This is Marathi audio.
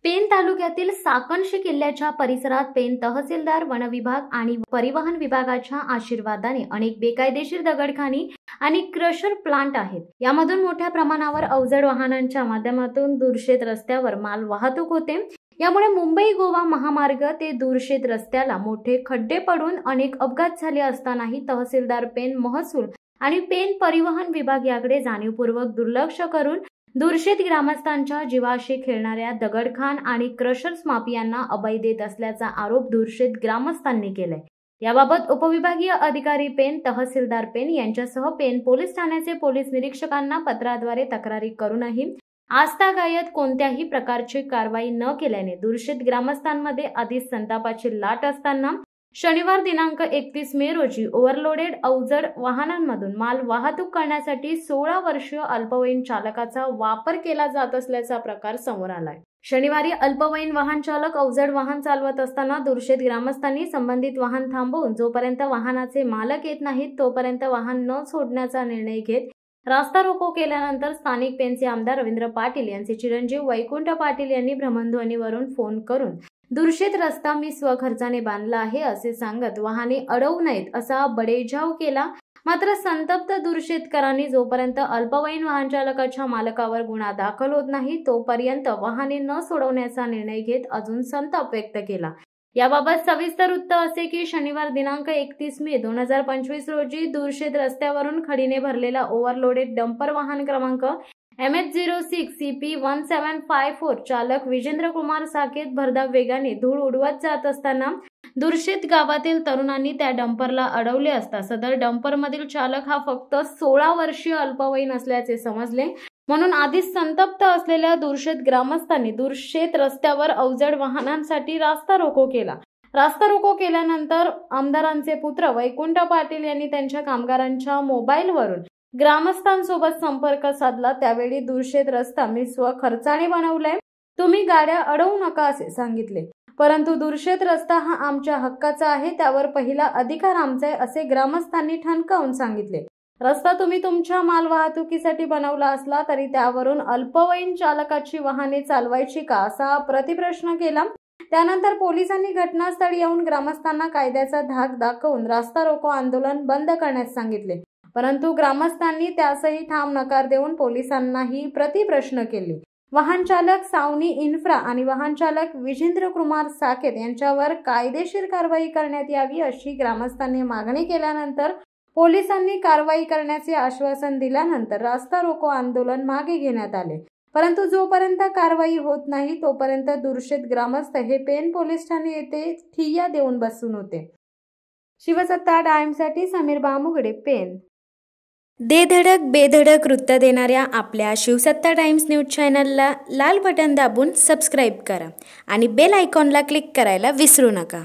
पेन तालुक्यातील साकणशी किल्ल्याच्या परिसरात पेन तहसीलदार, वन विभाग आणि परिवहन विभागाच्या आशीर्वादाने अनेक बेकायदेशीर दगडखाणी आणि क्रशर प्लांट आहेत। यामधून मोठ्या प्रमाणावर अवजड वाहनांच्या माध्यमातून दूरशेत रस्त्यावर माल वाहतूक होते। यामुळे मुंबई गोवा महामार्ग ते दूरशेत रस्त्याला मोठे खड्डे पडून अनेक अपघात झाले असतानाही तहसीलदार, पेन महसूल आणि पेन परिवहन विभाग याकडे जाणीवपूर्वक दुर्लक्ष करून दूरशेत ग्रामस्थांच्या जीवाशी खेळणाऱ्या दगडखाण आणि क्रशर्स माफियांना अभय देत असल्याचा आरोप दूरशेत ग्रामस्थांनी केलाय। याबाबत उपविभागीय अधिकारी पेन, तहसीलदार पेन यांच्यासह पेन पोलीस ठाण्याचे पोलीस निरीक्षकांना पत्राद्वारे तक्रारी करूनही आजतागायत कोणत्याही प्रकारची कारवाई न केल्याने दूरशेत ग्रामस्थांमध्ये आधीच संतापाची लाट असताना शनिवार दिनांक 31 मे रोजी ओव्हरलोडेड अवजड वाहनांमधून माल वाहतूक करण्यासाठी 16 वर्षीय अल्पवयीन चालकाचा वापर केला जात असल्याचा प्रकार समोर आलाय। शनिवारी अल्पवयीन वाहन चालक अवजड वाहन चालवत असताना दूरशेत ग्रामस्थांनी संबंधित वाहन थांबवून जोपर्यंत वाहनाचे मालक येत नाहीत तोपर्यंत वाहन न सोडण्याचा निर्णय घेत रास्ता रोको केल्यानंतर स्थानिक पेनचे आमदार रवींद्र पाटील यांचे चिरंजीव वैकुंठ पाटील यांनी भ्रमणध्वनीवरून फोन करून दूरशेत रस्ता मी स्वखर्चाने बांधला आहे असे सांगत वाहने अडवू नयेत असा बडेजाव केला। मात्र संतप्त दूरशेतकरांनी जोपर्यंत अल्पवयीन वाहन चालकाच्या मालकावर गुन्हा दाखल होत नाही तोपर्यंत वाहने न सोडवण्याचा निर्णय घेत अजून संताप व्यक्त केला। याबाबत सविस्तर वृत्त असे की शनिवार दिनांक 31 मे 2025 रोजी दूरशेत रस्त्यावरून खडीने भरलेला ओव्हरलोडेड डंपर वाहन क्रमांक MH06 CP 1754 चालक विजेंद्र कुमार साकेत भरधाव वेगाने धूळ उडवत जात असताना दूरशेत गावातील तरुणांनी त्या डंपरला अडवले असता सदर डंपर मधील चालक हा फक्त 16 वर्षीय अल्पवयीन असल्याचे समजले। म्हणून आधीच संतप्त असलेल्या दूरशेत ग्रामस्थांनी दूरशेत रस्त्यावर अवजड वाहनांसाठी रास्ता रोको केला। रास्ता रोको केल्यानंतर आमदारांचे पुत्र वैकुंठ पाटील यांनी त्यांच्या कामगारांच्या मोबाईलवरून ग्रामस्थांसोबत संपर्क साधला। त्यावेळी दूरशेत रस्ता मी स्वखर्चाने बनवलाय, तुम्ही गाड्या अडवू नका असे सांगितले। परंतु दूरशेत रस्ता हा आमच्या हक्काचा आहे, त्यावर पहिला अधिकार आमचा आहे असे ग्रामस्थांनी ठणकावून सांगितले। रस्ता तुम्ही तुमच्या माल वाहतुकीसाठी बनवला असला तरी त्यावरून अल्पवयीन चालकाची वाहने चालवायची का असा प्रतिप्रश्न केला। त्यानंतर पोलिसांनी घटनास्थळी येऊन ग्रामस्थांना कायद्याचा धाक दाखवून रास्ता रोको आंदोलन बंद करण्यास सांगितले। परंतु ग्रामस्थांनी त्यासही ठाम नकार देऊन पोलिसांनाही प्रतिप्रश्न केले। वाहन चालक सावनी इन्फ्रा आणि वाहन चालक विजेंद्र कुमार साकेत यांच्यावर कायदेशीर कारवाई करण्यात यावी अशी ग्रामस्थांनी मागणी केल्यानंतर पोलिसांनी कारवाई करण्याचे आश्वासन दिल्यानंतर रास्ता रोको आंदोलन मागे घेण्यात आले। परंतु जोपर्यंत कारवाई होत नाही तोपर्यंत दूरशेत ग्रामस्थ हे पेन पोलीस ठाणे येथे ठिय्या देऊन बसून होते। शिवसत्ता टाइम्ससाठी समीर बामुगडे, पेन। दे धडक बेधडक वृत्त देणाऱ्या आपल्या शिवसत्ता टाइम्स न्यूज चॅनलला लाल बटन दाबून सबस्क्राईब करा आणि बेल आयकॉनला क्लिक करायला विसरू नका।